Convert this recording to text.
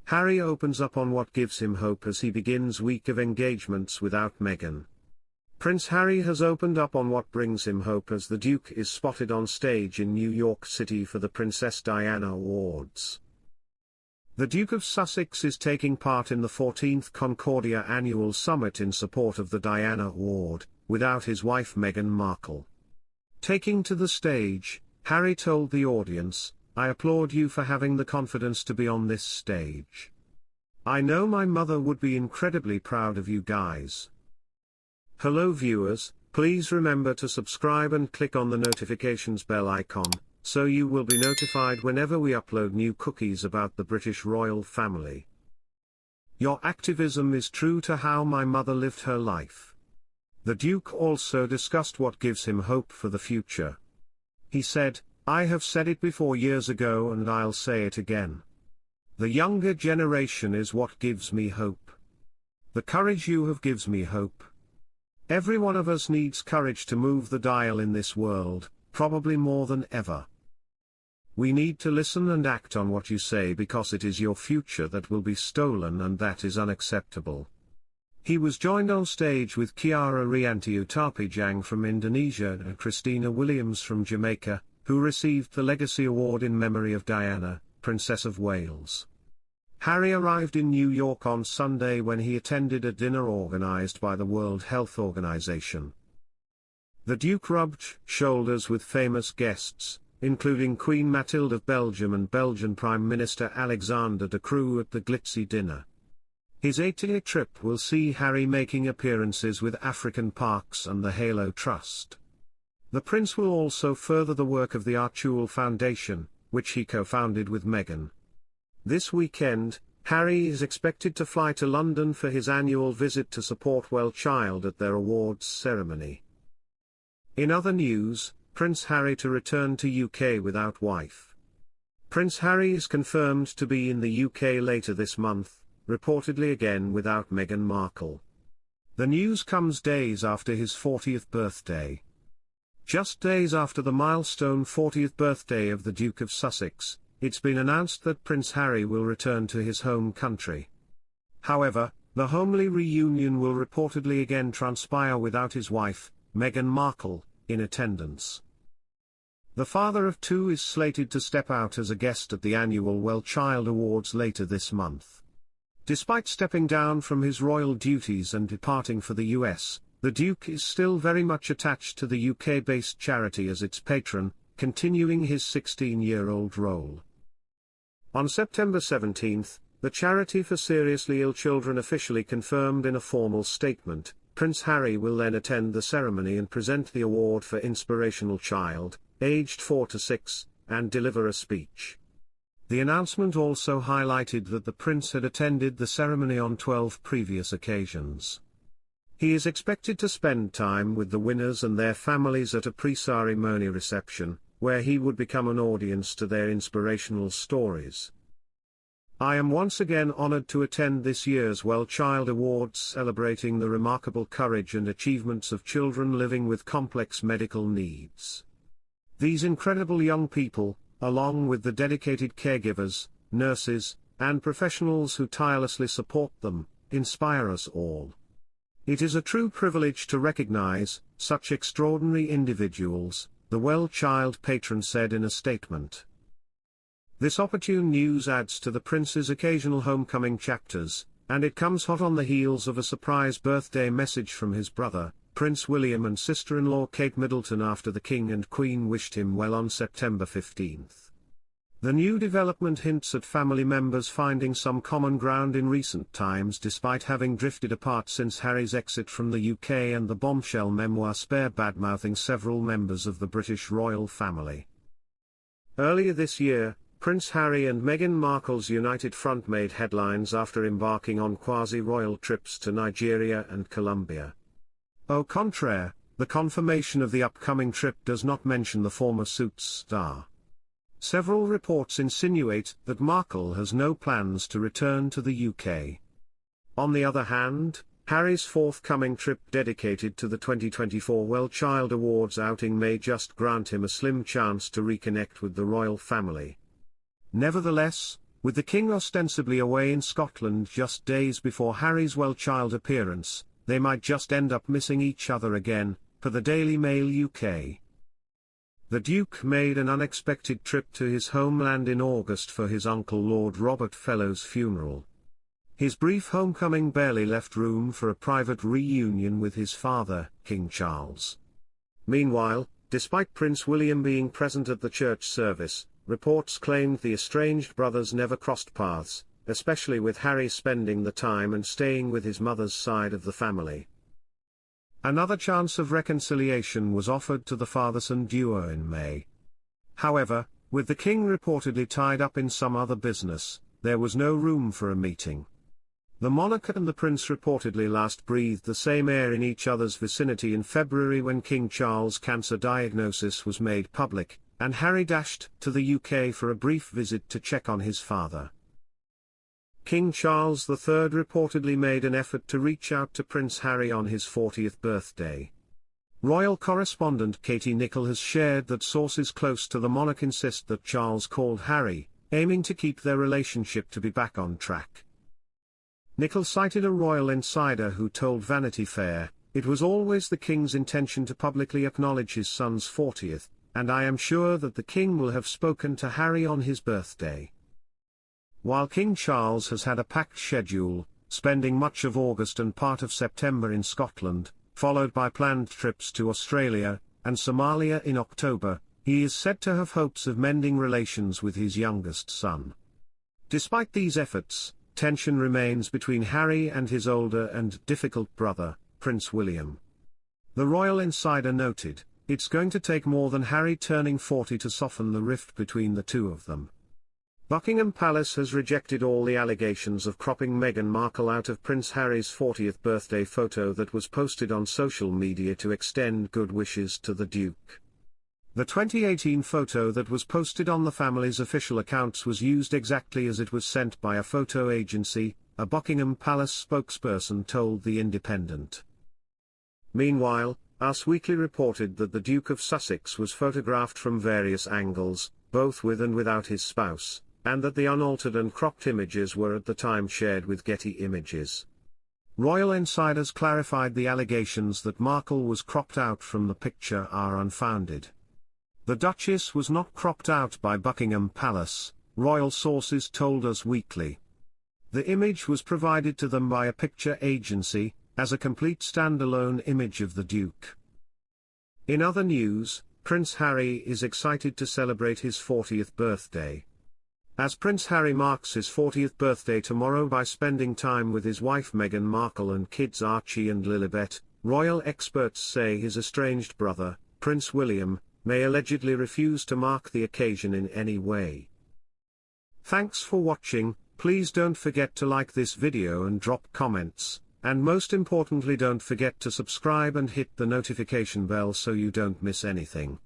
Harry opens up on what gives him hope as he begins week of engagements without Meghan. Prince Harry has opened up on what brings him hope as the Duke is spotted on stage in New York City for the Princess Diana Awards. The Duke of Sussex is taking part in the 14th Concordia Annual Summit in support of the Diana Award, without his wife Meghan Markle. Taking to the stage, Harry told the audience, "I applaud you for having the confidence to be on this stage. I know my mother would be incredibly proud of you guys." Hello viewers, please remember to subscribe and click on the notifications bell icon, so you will be notified whenever we upload new cookies about the British royal family. Your activism is true to how my mother lived her life. The Duke also discussed what gives him hope for the future. He said, "I have said it before years ago and I'll say it again. The younger generation is what gives me hope. The courage you have gives me hope. Every one of us needs courage to move the dial in this world, probably more than ever. We need to listen and act on what you say because it is your future that will be stolen and that is unacceptable." He was joined on stage with Kiara Rianti Utapijang from Indonesia and Christina Williams from Jamaica, who received the Legacy Award in memory of Diana, Princess of Wales. Harry arrived in New York on Sunday when he attended a dinner organized by the World Health Organization. The Duke rubbed shoulders with famous guests, including Queen Mathilde of Belgium and Belgian Prime Minister Alexander De Croo at the glitzy dinner. His 8-day trip will see Harry making appearances with African Parks and the Halo Trust. The Prince will also further the work of the Archewell Foundation, which he co-founded with Meghan. This weekend, Harry is expected to fly to London for his annual visit to support Well Child at their awards ceremony. In other news, Prince Harry to return to UK without wife. Prince Harry is confirmed to be in the UK later this month, reportedly again without Meghan Markle. The news comes days after his 40th birthday. Just days after the milestone 40th birthday of the Duke of Sussex, it's been announced that Prince Harry will return to his home country. However, the homely reunion will reportedly again transpire without his wife, Meghan Markle, in attendance. The father of two is slated to step out as a guest at the annual Well Child Awards later this month. Despite stepping down from his royal duties and departing for the US, the Duke is still very much attached to the UK-based charity as its patron, continuing his 16-year-old role. On September 17, the Charity for Seriously Ill Children officially confirmed in a formal statement, Prince Harry will then attend the ceremony and present the award for Inspirational Child, aged 4 to 6, and deliver a speech. The announcement also highlighted that the Prince had attended the ceremony on 12 previous occasions. He is expected to spend time with the winners and their families at a pre-ceremony reception, where he would become an audience to their inspirational stories. "I am once again honored to attend this year's Well Child Awards celebrating the remarkable courage and achievements of children living with complex medical needs. These incredible young people, along with the dedicated caregivers, nurses, and professionals who tirelessly support them, inspire us all. It is a true privilege to recognize such extraordinary individuals," the Well Child patron said in a statement. This opportune news adds to the Prince's occasional homecoming chapters, and it comes hot on the heels of a surprise birthday message from his brother, Prince William, and sister-in-law Kate Middleton after the King and Queen wished him well on September 15. The new development hints at family members finding some common ground in recent times despite having drifted apart since Harry's exit from the UK and the bombshell memoir Spare badmouthing several members of the British royal family. Earlier this year, Prince Harry and Meghan Markle's united front made headlines after embarking on quasi-royal trips to Nigeria and Colombia. Au contraire, the confirmation of the upcoming trip does not mention the former Suits star. Several reports insinuate that Markle has no plans to return to the UK. On the other hand, Harry's forthcoming trip dedicated to the 2024 Well Child Awards outing may just grant him a slim chance to reconnect with the royal family. Nevertheless, With the king ostensibly away in Scotland just days before Harry's well-child appearance, they might just end up missing each other again, per the Daily Mail UK. The Duke made an unexpected trip to his homeland in August for his uncle Lord Robert Fellowes' funeral. His brief homecoming barely left room for a private reunion with his father, King Charles. Meanwhile, despite Prince William being present at the church service, reports claimed the estranged brothers never crossed paths, especially with Harry spending the time and staying with his mother's side of the family. Another chance of reconciliation was offered to the father-son duo in May. However, with the king reportedly tied up in some other business, there was no room for a meeting. The monarch and the prince reportedly last breathed the same air in each other's vicinity in February when King Charles' cancer diagnosis was made public, and Harry dashed to the UK for a brief visit to check on his father. King Charles III reportedly made an effort to reach out to Prince Harry on his 40th birthday. Royal correspondent Katie Nicholl has shared that sources close to the monarch insist that Charles called Harry, aiming to keep their relationship to be back on track. Nicholl cited a royal insider who told Vanity Fair, "It was always the king's intention to publicly acknowledge his son's 40th, and I am sure that the king will have spoken to Harry on his birthday." While King Charles has had a packed schedule, spending much of August and part of September in Scotland, followed by planned trips to Australia and Somalia in October, he is said to have hopes of mending relations with his youngest son. Despite these efforts, tension remains between Harry and his older and difficult brother, Prince William. The royal insider noted, "It's going to take more than Harry turning 40 to soften the rift between the two of them." Buckingham Palace has rejected all the allegations of cropping Meghan Markle out of Prince Harry's 40th birthday photo that was posted on social media to extend good wishes to the Duke. The 2018 photo that was posted on the family's official accounts was used exactly as it was sent by a photo agency, a Buckingham Palace spokesperson told The Independent. Meanwhile, Us Weekly reported that the Duke of Sussex was photographed from various angles, both with and without his spouse, and that the unaltered and cropped images were at the time shared with Getty Images. Royal insiders clarified the allegations that Markle was cropped out from the picture are unfounded. The Duchess was not cropped out by Buckingham Palace, royal sources told Us Weekly. The image was provided to them by a picture agency, as a complete standalone image of the Duke. In other news, Prince Harry is excited to celebrate his 40th birthday. As Prince Harry marks his 40th birthday tomorrow by spending time with his wife Meghan Markle and kids Archie and Lilibet, royal experts say his estranged brother, Prince William, may allegedly refuse to mark the occasion in any way. Thanks for watching. Please don't forget to like this video and drop comments, and most importantly don't forget to subscribe and hit the notification bell so you don't miss anything.